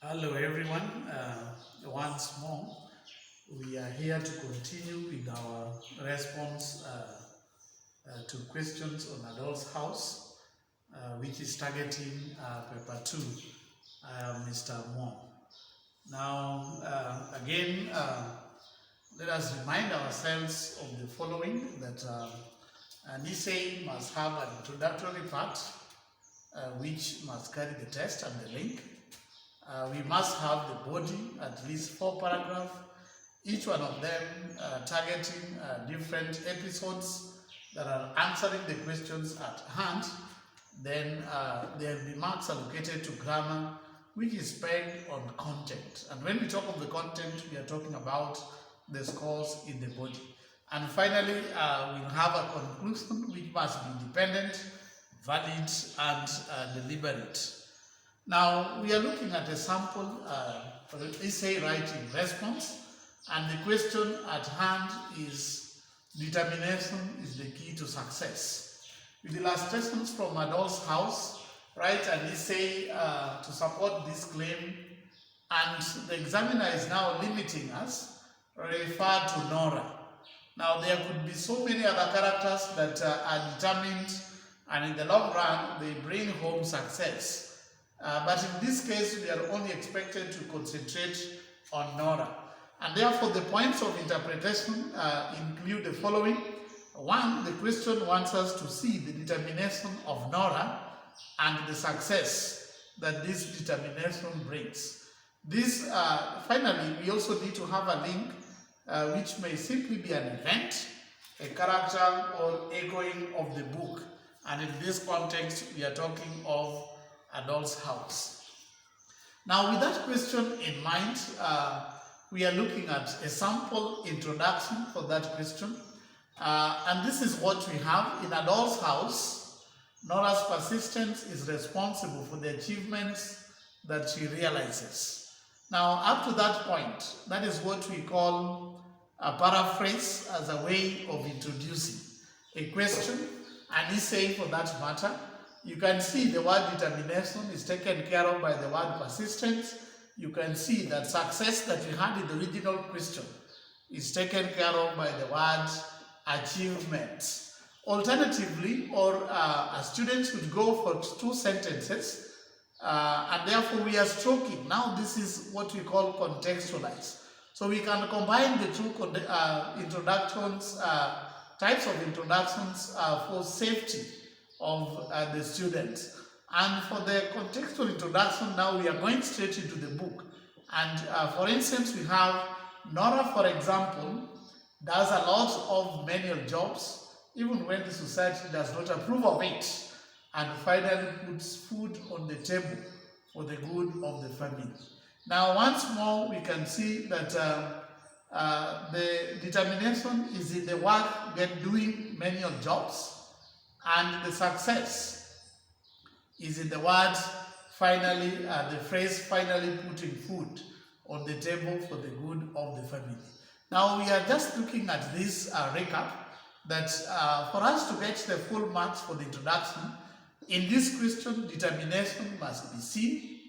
Hello, everyone. Once more, we are here to continue with our response to questions on Adult's House, which is targeting paper 2. I am Mr. Amuom. Now, again, let us remind ourselves of the following that an essay must have an introductory part, which must carry the text and the link. We must have the body, at least 4 paragraphs, each one of them targeting different episodes that are answering the questions at hand. Then there will be marks allocated to grammar, which is pegged on content. And when we talk of the content, we are talking about the scores in the body. And finally, we'll have a conclusion which must be independent, valid, and deliberate. Now, we are looking at a sample for the essay writing response, and the question at hand is determination is the key to success. With illustrations from Adolph's house, write an essay to support this claim, and the examiner is now limiting us, refer to Nora. Now, there could be so many other characters that are determined, and in the long run, they bring home success. But in this case, we are only expected to concentrate on Nora. And therefore, the points of interpretation include the following. One, the question wants us to see the determination of Nora and the success that this determination brings. This, finally, we also need to have a link which may simply be an event, a character, or echoing of the book. And in this context, we are talking of Adolph's house. Now, with that question in mind, we are looking at a sample introduction for that question. And this is what we have. In Adolph's house, Nora's persistence is responsible for the achievements that she realizes. Now, up to that point, that is what we call a paraphrase as a way of introducing a question, an essay for that matter. You can see the word determination is taken care of by the word persistence. You can see that success that we had in the original question is taken care of by the word achievement. Alternatively, or a student should go for 2 sentences, and therefore we are stroking. Now this is what we call contextualize. So we can combine the 2 introductions, types of introductions for safety of the students. And for the contextual introduction, now we are going straight into the book. And for instance, we have Nora, for example, does a lot of manual jobs, even when the society does not approve of it, and finally puts food on the table for the good of the family. Now, once more, we can see that the determination is in the work doing manual jobs, and the success is in the word finally, the phrase finally putting food on the table for the good of the family. Now we are just looking at this recap that for us to get the full marks for the introduction, in this question, determination must be seen.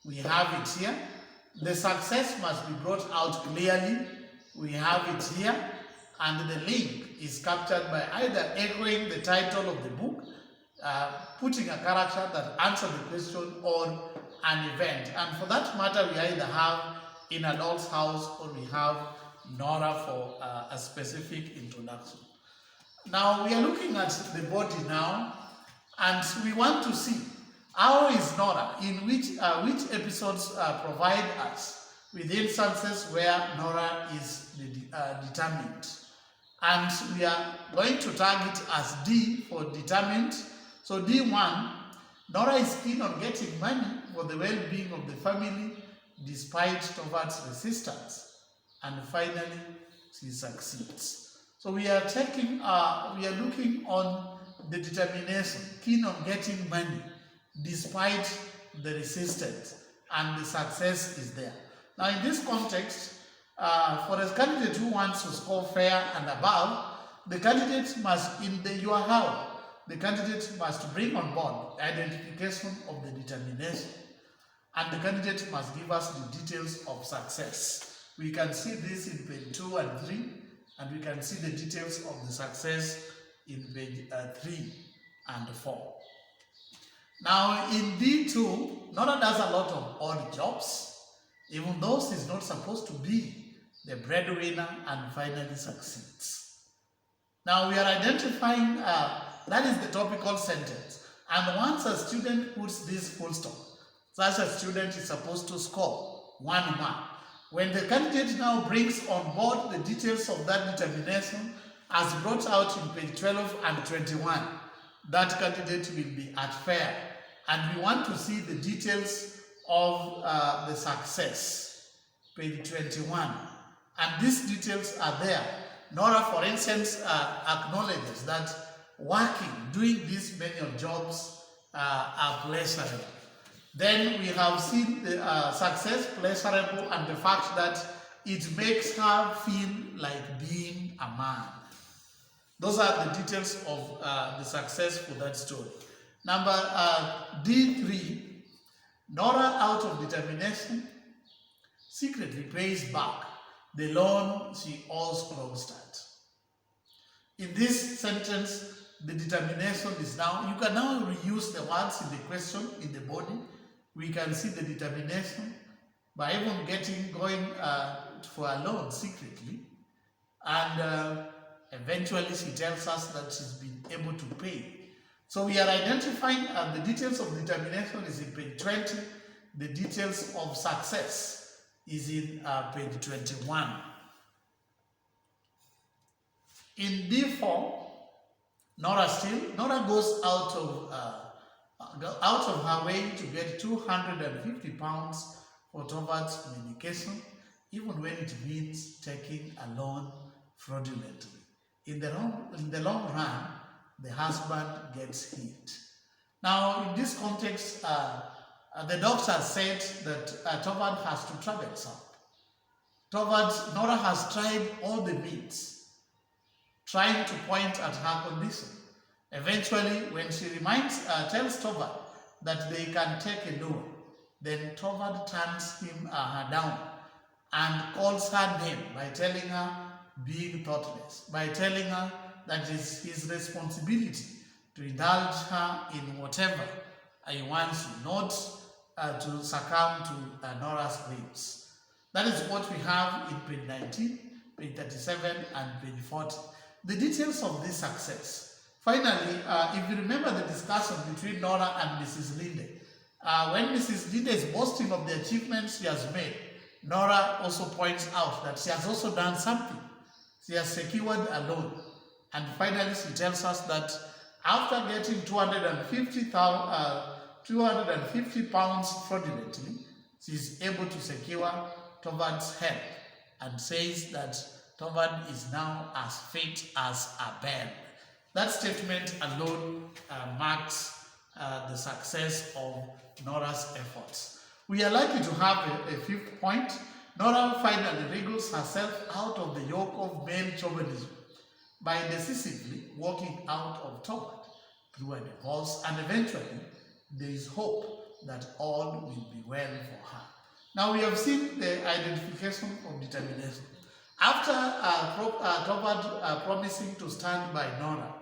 We have it here. The success must be brought out clearly. We have it here. And the link is captured by either echoing the title of the book, putting a character that answers the question, or an event. And for that matter, we either have in Adolph's house or we have Nora for a specific introduction. Now, we are looking at the body now, and we want to see how is Nora, in which episodes provide us with instances where Nora is determined. And we are going to tag it as D for determined. So D1, Nora is keen on getting money for the well-being of the family despite Tovart's resistance. And finally, she succeeds. So we are looking on the determination, keen on getting money despite the resistance, and the success is there. Now in this context, for a candidate who wants to score fair and above, the candidate must, in the your how, the candidate must bring on board identification of the determination. and the candidate must give us the details of success. We can see this in page 2 and 3, and we can see the details of the success in page 3 and 4. Now in D2, Nora does a lot of odd jobs, even though she's not supposed to be the breadwinner, and finally succeeds. Now we are identifying, that is the topical sentence. And once a student puts this full stop, such a student is supposed to score 1 mark. When the candidate now brings on board the details of that determination as brought out in page 12 and 21, that candidate will be at fair. And we want to see the details of the success, page 21. And these details are there. Nora, for instance, acknowledges that doing this many of jobs are pleasurable. Then we have seen the success pleasurable and the fact that it makes her feel like being a man. Those are the details of the success for that story. Number D3, Nora, out of determination, secretly pays back the loan she owes Krogstad. In this sentence, the determination is now, you can now reuse the words in the question in the body. We can see the determination by even going for a loan secretly, and eventually she tells us that she's been able to pay. So we are identifying the details of determination is in page 20, the details of success is in page 21. In D4, Nora goes out of her way to get 250 pounds for Tovart's medication, even when it means taking a loan fraudulently. In the long run, the husband gets hit. Now, in this context, the doctor said that Tovart has to travel south. Nora has tried all the means, trying to point at her condition. Eventually, when she tells Tovart that they can take a loan, then Tovart turns her down and calls her name by telling her being thoughtless, by telling her that it's his responsibility to indulge her in whatever he wants, not to succumb to Nora's whims. That is what we have in page 19, page 37, and page 40. The details of this success. Finally, if you remember the discussion between Nora and Mrs. Linde, when Mrs. Linde is boasting of the achievements she has made, Nora also points out that she has also done something. She has secured a loan. And finally, she tells us that after getting 250 pounds fraudulently, she is able to secure Tovart's help and says that Tovart is now as fit as a bell. That statement alone marks the success of Nora's efforts. We are likely to have a fifth point. Nora finally wriggles herself out of the yoke of male chauvinism by decisively walking out of Tovart through a divorce, and eventually there is hope that all will be well for her. Now we have seen the identification of determination. After Tovart promising to stand by Nora,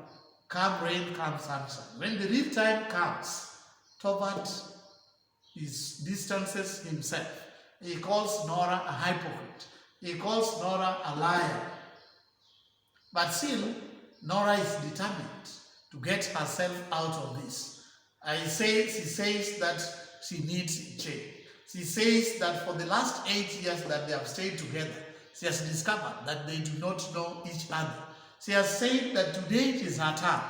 come rain, come sunshine. When the real time comes, Tovart distances himself. He calls Nora a hypocrite. He calls Nora a liar. But still, Nora is determined to get herself out of this. She says that she needs a change. She says that for the last 8 years that they have stayed together, she has discovered that they do not know each other. She has said that today it is her turn.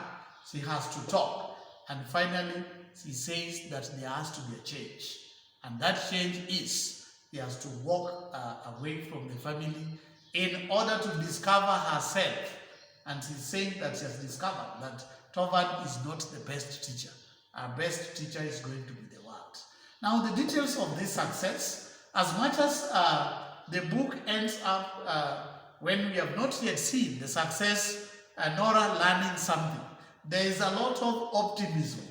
She has to talk. And finally, she says that there has to be a change. And that change is she has to walk away from the family in order to discover herself. And she's saying that she has discovered that Tovart is not the best teacher. Our best teacher is going to be the world. Now, the details of this success, as much as the book ends up when we have not yet seen the success and Nora learning something, there is a lot of optimism.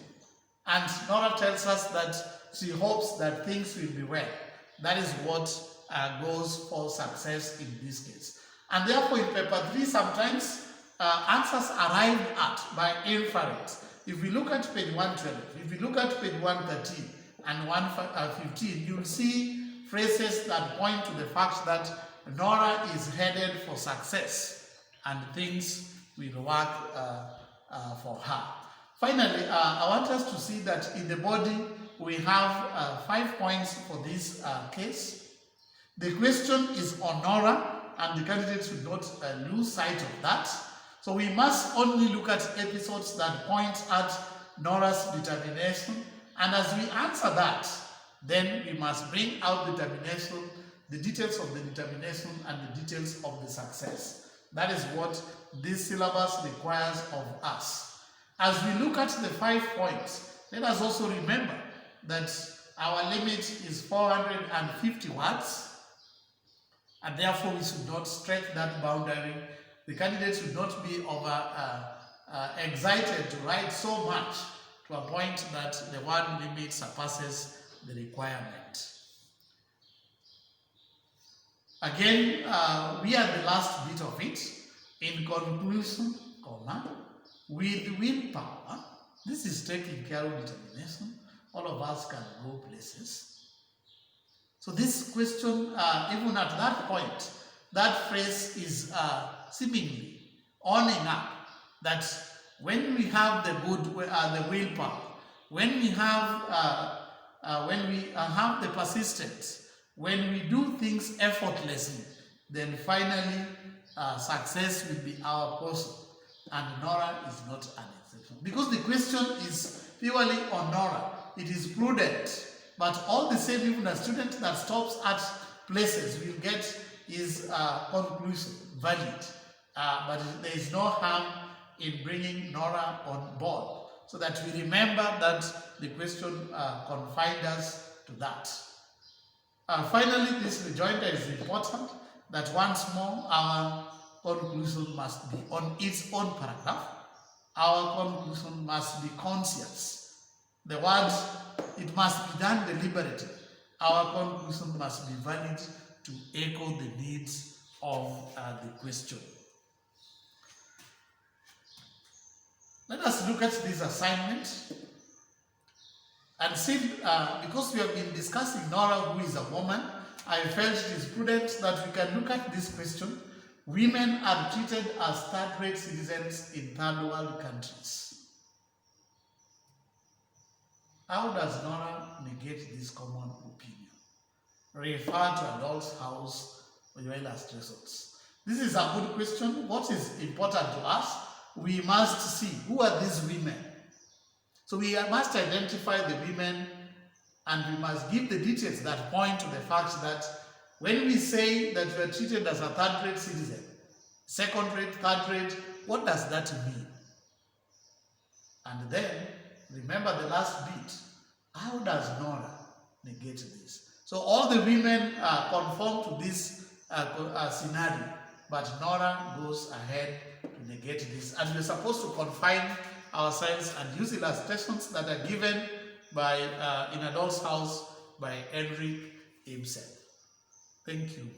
And Nora tells us that she hopes that things will be well. That is what goes for success in this case. And therefore, in paper 3, sometimes answers arrived at by inference. If we look at page 112, if we look at page 113 and 115, you'll see phrases that point to the fact that Nora is headed for success and things will work for her. Finally, I want us to see that in the body we have 5 points for this case. The question is on Nora, and the candidate should not lose sight of that. So we must only look at episodes that point at Nora's determination, and as we answer that, then we must bring out determination, the details of the determination and the details of the success. That is what this syllabus requires of us. As we look at the 5 points, let us also remember that our limit is 450 words, and therefore we should not stretch that boundary. The candidate should not be excited to write so much to a point that the word limit surpasses the requirement. Again, we are the last bit of it. In conclusion, with willpower, this is taking care of determination. All of us can go places. So this question, even at that point, that phrase is seemingly owning up that when we have the willpower, when we have the persistence, when we do things effortlessly, then finally success will be our portion. And Nora is not an exception. Because the question is purely on Nora. It is prudent, but all the same, even a student that stops at places will get his conclusion valid. But there is no harm in bringing Nora on board, so that we remember that the question confined us to that. Finally, this rejoinder is important, that once more our conclusion must be on its own paragraph. Our conclusion must be conscious. The words, it must be done deliberately. Our conclusion must be valid to echo the needs of the question. Let us look at this assignment and see, because we have been discussing Nora, who is a woman, I felt it is prudent that we can look at this question. Women are treated as third-rate citizens in third-world countries. How does Nora negate this common opinion? Refer to Adult's House for your illustrations. This is a good question. What is important to us? We must see who are these women. So we must identify the women, and we must give the details that point to the fact that when we say that we are treated as a third-rate citizen, second-rate, third-rate, what does that mean? And then, remember the last bit. How does Nora negate this? So all the women conform to this scenario, but Nora goes ahead to negate this. And we're supposed to confine ourselves and use illustrations that are given by in Adult's House by Henrik himself. Thank you.